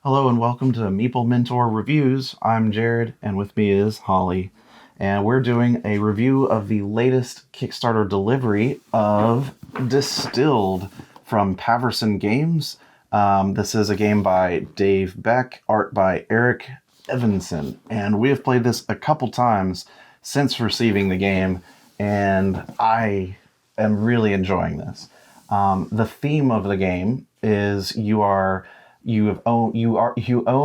Hello and welcome to Meeple Mentor Reviews. I'm Jared, and with me is Holly. And we're doing a review of the latest Kickstarter delivery of Distilled from Paverson Games. This is a game by Dave Beck, art by Eric Evanson. And we have played this a couple times since receiving the game, and I am really enjoying this. The theme of the game is you own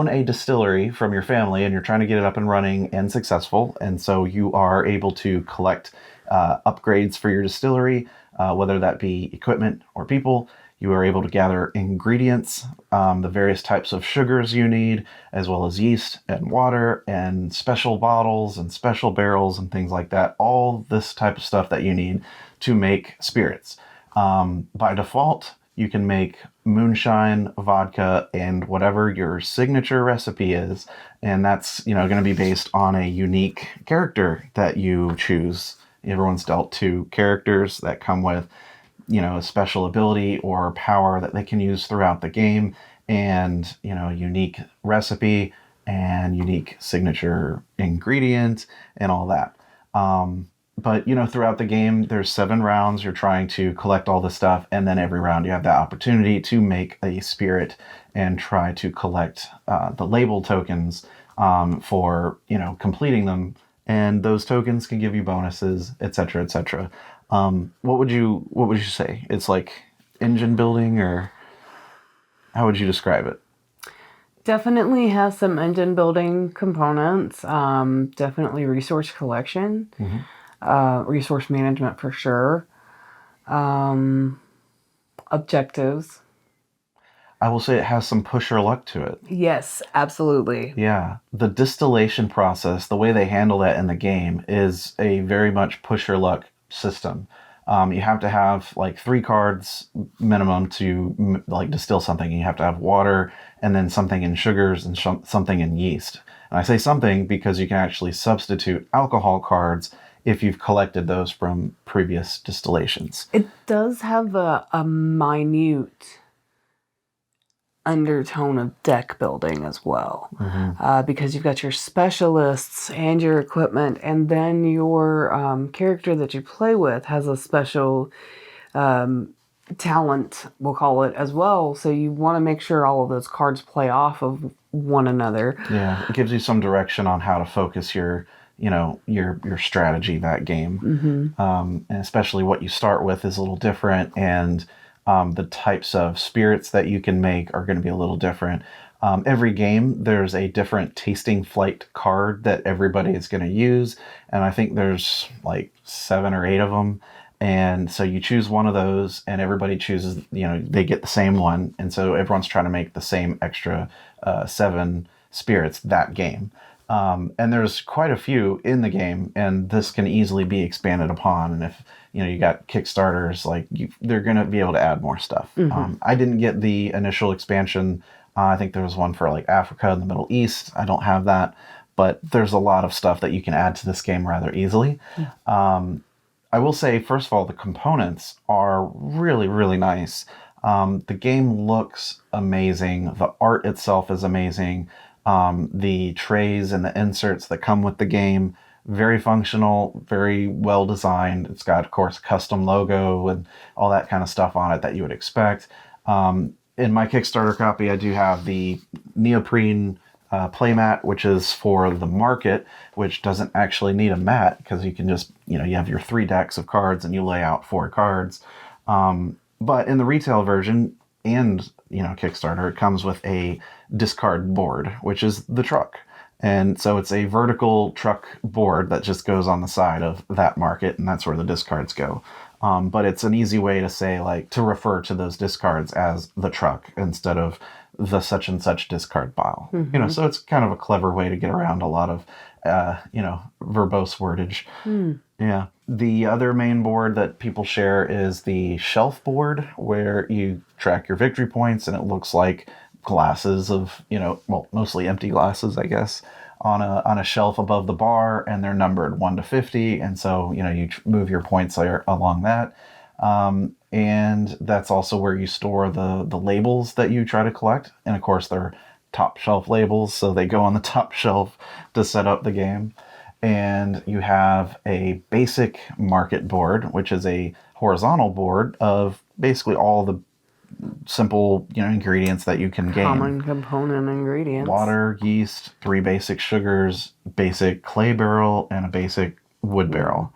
a distillery from your family, and you're trying to get it up and running and successful. And so you are able to collect upgrades for your distillery, whether that be equipment or people. You are able to gather ingredients, the various types of sugars you need, as well as yeast and water and special bottles and special barrels and things like that. All this type of stuff that you need to make spirits. By default, you can make moonshine, vodka, and whatever your signature recipe is. And that's, going to be based on a unique character that you choose. Everyone's dealt two characters that come with, a special ability or power that they can use throughout the game, and, a unique recipe and unique signature ingredient and all that. But, throughout the game, there's 7 rounds. You're trying to collect all this stuff. And then every round you have the opportunity to make a spirit and try to collect the label tokens for, completing them. And those tokens can give you bonuses, etc., etc. What would you say? It's like engine building, or how would you describe it? Definitely has some engine building components. Definitely resource collection. Mm-hmm. Resource management for sure. Objectives. I will say it has some push your luck to it. Yes, absolutely. Yeah. The distillation process, the way they handle that in the game, is a very much push your luck system. You have to have like 3 cards minimum to distill something. You have to have water, and then something in sugars, and something in yeast. And I say something because you can actually substitute alcohol cards if you've collected those from previous distillations. It does have a minute undertone of deck building as well. Mm-hmm. Because you've got your specialists and your equipment, and then your character that you play with has a special talent, we'll call it, as well. So you want to make sure all of those cards play off of one another. Yeah, it gives you some direction on how to focus your strategy that game. Mm-hmm. And especially what you start with is a little different, and the types of spirits that you can make are going to be a little different. Every game, there's a different tasting flight card that everybody is going to use, and I think there's like 7 or 8 of them. And so you choose one of those, and everybody chooses, they get the same one, and so everyone's trying to make the same extra 7 spirits that game. And there's quite a few in the game, and this can easily be expanded upon. And if you got Kickstarters, they're going to be able to add more stuff. Mm-hmm. I didn't get the initial expansion. I think there was one for like Africa and the Middle East. I don't have that, but there's a lot of stuff that you can add to this game rather easily. Yeah. I will say, first of all, the components are really, really nice. The game looks amazing. The art itself is amazing. The trays and the inserts that come with the game, very functional, very well designed. It's got, of course, custom logo and all that kind of stuff on it that you would expect. In my Kickstarter copy, I do have the neoprene playmat, which is for the market, which doesn't actually need a mat, because you can just, you have your 3 decks of cards and you lay out 4 cards. But in the retail version and, Kickstarter, it comes with a discard board, which is the truck. And so it's a vertical truck board that just goes on the side of that market, and that's where the discards go. But it's an easy way to say, to refer to those discards as the truck instead of the such and such discard pile. Mm-hmm. So it's kind of a clever way to get around a lot of, verbose wordage. Yeah. The other main board that people share is the shelf board, where you track your victory points, and it looks like glasses of, mostly empty glasses, I guess, on a shelf above the bar, and they're numbered 1 to 50. And so, you move your points along that. And that's also where you store the labels that you try to collect. And of course, they're top shelf labels, so they go on the top shelf to set up the game. And you have a basic market board, which is a horizontal board of basically all the simple, ingredients that you can gain. Common component ingredients. Water, yeast, 3 basic sugars, basic clay barrel, and a basic wood barrel.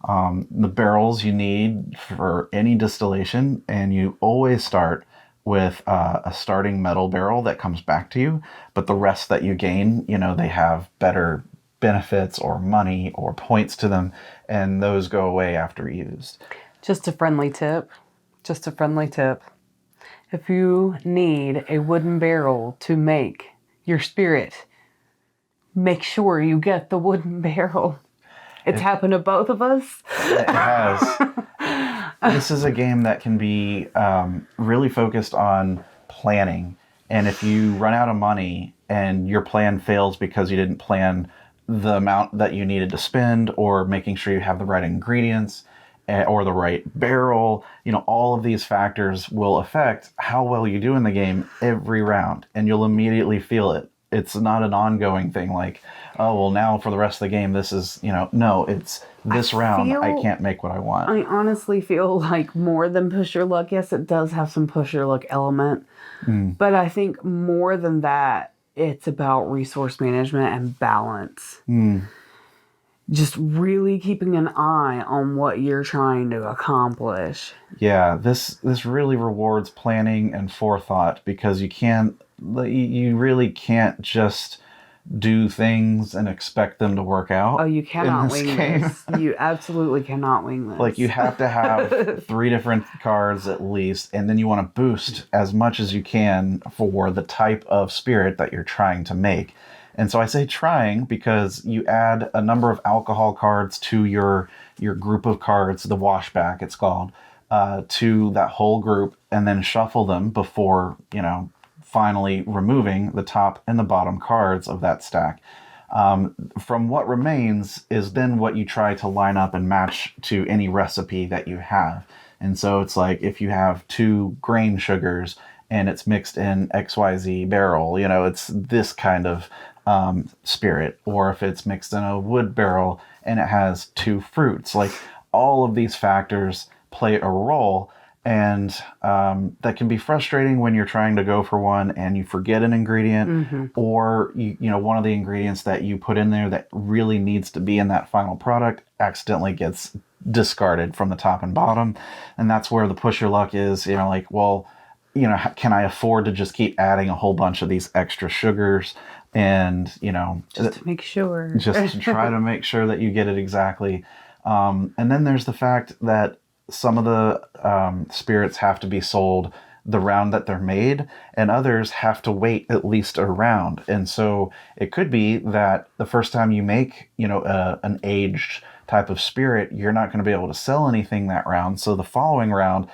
The barrels you need for any distillation, and you always start with a starting metal barrel that comes back to you, but the rest that you gain, they have better benefits or money or points to them, and those go away after used. Just a friendly tip. If you need a wooden barrel to make your spirit, make sure you get the wooden barrel. It's happened to both of us. It has. This is a game that can be really focused on planning. And if you run out of money and your plan fails because you didn't plan the amount that you needed to spend, or making sure you have the right ingredients or the right barrel, all of these factors will affect how well you do in the game every round, and you'll immediately feel it. It's not an ongoing thing like, oh, well, now for the rest of the game, this is, no, it's this round, I can't make what I want. I honestly feel like more than push your luck. Yes, it does have some push your luck element, but I think more than that, it's about resource management and balance. Just really keeping an eye on what you're trying to accomplish. Yeah, this really rewards planning and forethought, because you really can't just do things and expect them to work out. Oh, you cannot wing this. You absolutely cannot wing this. Like, you have to have 3 different cards at least, and then you want to boost as much as you can for the type of spirit that you're trying to make. And so I say trying because you add a number of alcohol cards to your group of cards, the washback it's called, to that whole group, and then shuffle them before, finally removing the top and the bottom cards of that stack. From what remains is then what you try to line up and match to any recipe that you have. And so it's like, if you have 2 grain sugars and it's mixed in XYZ barrel, it's this kind of spirit. Or if it's mixed in a wood barrel and it has 2 fruits, like, all of these factors play a role. And that can be frustrating when you're trying to go for one and you forget an ingredient, or one of the ingredients that you put in there that really needs to be in that final product accidentally gets discarded from the top and bottom. And that's where the push your luck is, like, well, can I afford to just keep adding a whole bunch of these extra sugars and, just to make sure. Just to try to make sure that you get it exactly. And then there's the fact that some of the spirits have to be sold the round that they're made, and others have to wait at least a round. And so it could be that the first time you make, an aged type of spirit, you're not going to be able to sell anything that round. So the following round,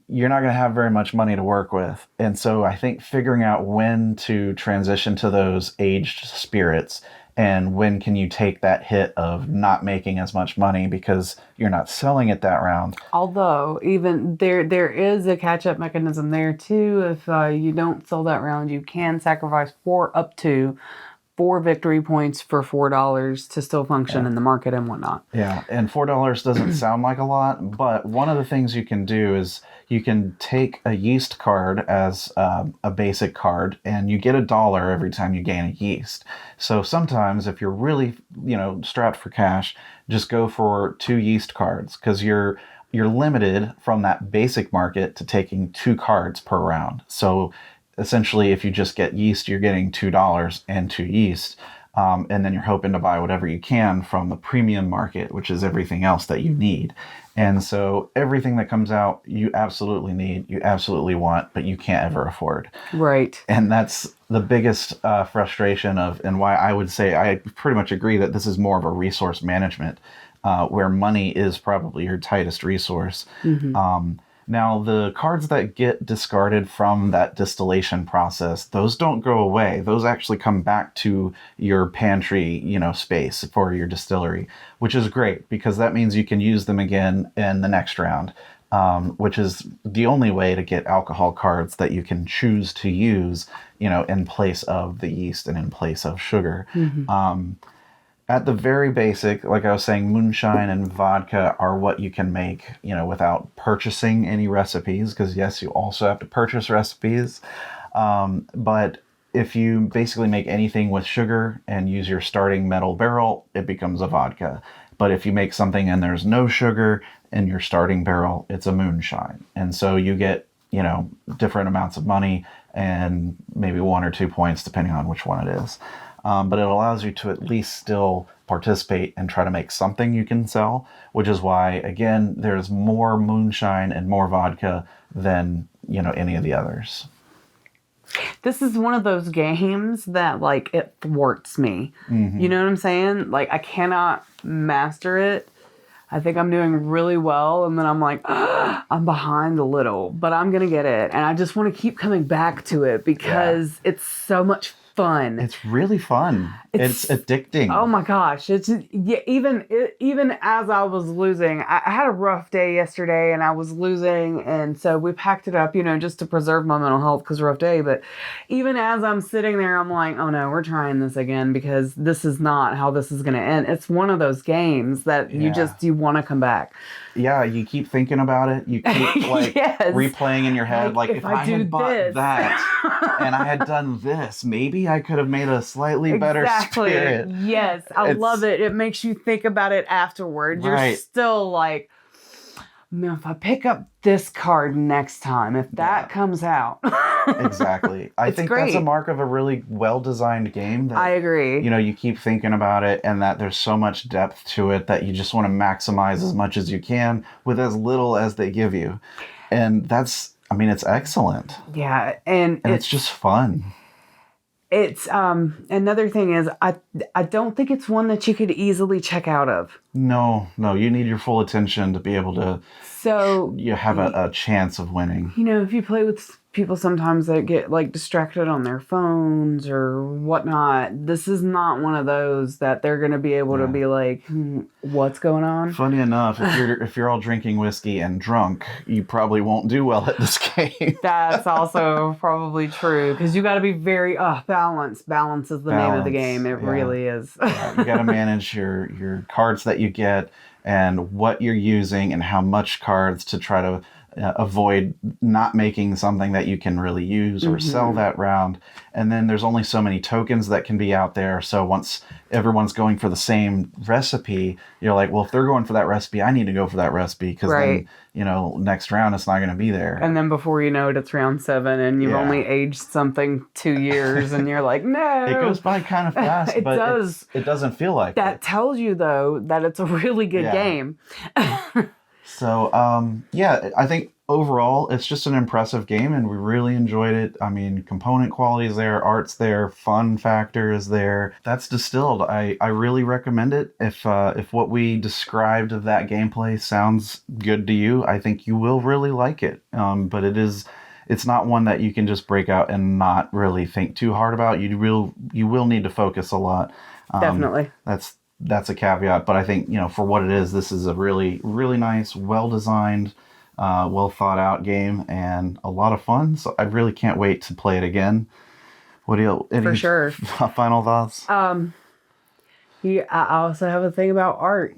you're not going to have very much money to work with. And so I think figuring out when to transition to those aged spirits, and when can you take that hit of not making as much money because you're not selling it that round. Although, even there is a catch-up mechanism there too. If you don't sell that round, you can sacrifice up to 4 victory points for $4 to still function in the market and whatnot. Yeah, and $4 doesn't sound like a lot, but one of the things you can do is you can take a yeast card as a basic card, and you get $1 every time you gain a yeast. So sometimes if you're really, strapped for cash, just go for 2 yeast cards, because you're limited from that basic market to taking 2 cards per round. So essentially, if you just get yeast, you're getting $2 and 2 yeast. And then you're hoping to buy whatever you can from the premium market, which is everything else that you need. And so everything that comes out, you absolutely need, you absolutely want, but you can't ever afford. Right. And that's the biggest frustration and why I would say I pretty much agree that this is more of a resource management, where money is probably your tightest resource. Now, the cards that get discarded from that distillation process, those don't go away. Those actually come back to your pantry, space for your distillery, which is great because that means you can use them again in the next round. which is the only way to get alcohol cards that you can choose to use, in place of the yeast and in place of sugar. At the very basic, like I was saying, moonshine and vodka are what you can make, without purchasing any recipes, because yes, you also have to purchase recipes. But if you basically make anything with sugar and use your starting metal barrel, it becomes a vodka. But if you make something and there's no sugar in your starting barrel, it's a moonshine. And so you get, different amounts of money and maybe 1 or 2 points, depending on which one it is. But it allows you to at least still participate and try to make something you can sell, which is why, again, there's more moonshine and more vodka than, any of the others. This is one of those games that, it thwarts me. You know what I'm saying? I cannot master it. I think I'm doing really well, and then I'm like, I'm behind a little, but I'm going to get it. And I just want to keep coming back to it because it's so much fun. It's really fun. It's addicting. Oh my gosh. Even as I was losing, I had a rough day yesterday and I was losing. And so we packed it up, just to preserve my mental health because rough day. But even as I'm sitting there, I'm like, oh no, we're trying this again because this is not how this is going to end. It's one of those games that you want to come back. Yeah, you keep thinking about it. You keep replaying in your head, if I had bought that and I had done this, maybe I could have made a slightly better spirit. Yes, I love it. It makes you think about it afterward. You're still like, man, if I pick up this card next time, if that comes out. Exactly. I think that's a mark of a really well-designed game. That, I agree. You keep thinking about it and that there's so much depth to it that you just want to maximize as much as you can with as little as they give you. And it's excellent. Yeah. And it's just fun. It's another thing is I don't think it's one that you could easily check out of. No, you need your full attention to be able to you have a chance of winning. If you play with people sometimes that get distracted on their phones or whatnot, this is not one of those that they're going to be able to be like, what's going on? Funny enough, if you're all drinking whiskey and drunk, you probably won't do well at this game. That's also probably true because you got to be very balance. Balance is the name of the game. It really is. You got to manage your cards that you get and what you're using and how much cards to try to avoid not making something that you can really use or sell that round. And then there's only so many tokens that can be out there. So once everyone's going for the same recipe, you're like, well, if they're going for that recipe, I need to go for that recipe because then, next round it's not going to be there. And then before you know it, it's round 7 and you've only aged something 2 years and you're like, no. It goes by kind of fast, it but does. It doesn't feel like that tells you, though, that it's a really good game. So, I think overall it's just an impressive game and we really enjoyed it. Component quality is there, art's there, fun factor is there. That's Distilled. I really recommend it. If what we described of that gameplay sounds good to you, I think you will really like it. But it's not one that you can just break out and not really think too hard about. You will need to focus a lot. Definitely. That's a caveat, but I think, for what it is, this is a really, really nice, well-designed, well thought out game and a lot of fun. So I really can't wait to play it again. For sure. Final thoughts? I also have a thing about art,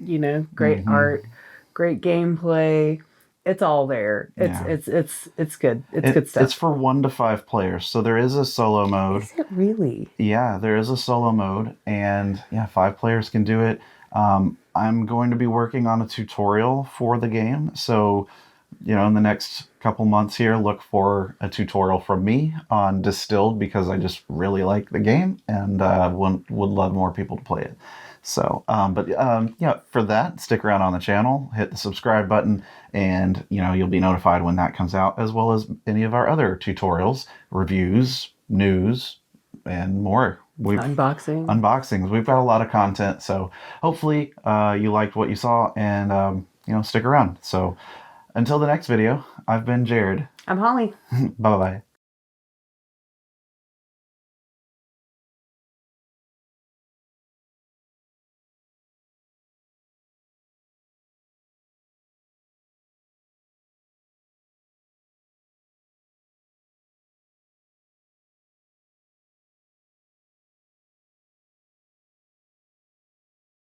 great art, great gameplay. It's all there. It's good. It's good stuff. It's for 1 to 5 players. So there is a solo mode. Is it really? Yeah, there is a solo mode and 5 players can do it. I'm going to be working on a tutorial for the game. So, in the next couple months here, look for a tutorial from me on Distilled because I just really like the game and would love more people to play it. So, for that, stick around on the channel, hit the subscribe button, and, you'll be notified when that comes out, as well as any of our other tutorials, reviews, news, and more. Unboxings. We've got a lot of content, so hopefully you liked what you saw, and, stick around. So, until the next video, I've been Jared. I'm Holly. Bye-bye.